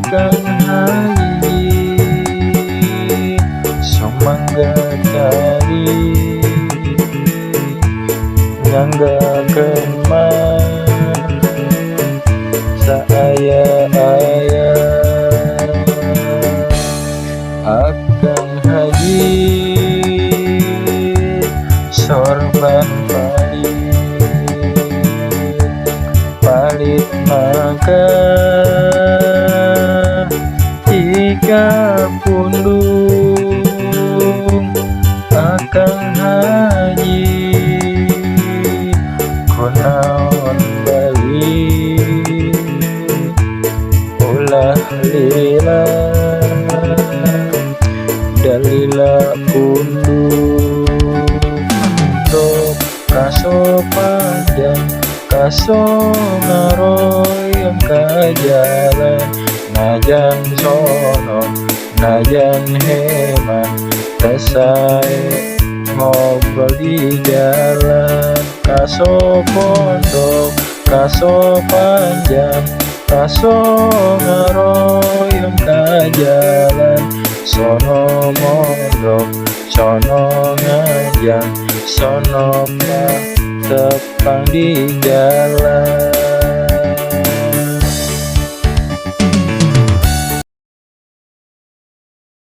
Akang haji sumangga cari nyanggakeun mah saaya-aya. Akang haji sorban palit maka jika pundung. Akang haji kunaon balik ulah lila dalila pundung. Dok kasopajan kasongaroyong ka jalan najan sono najan heman tesae ngobrol di jalan. Kasopondok kasopanjang kasongaroyong ka jalan sono mondok sono ngajang sono tepang di jalan.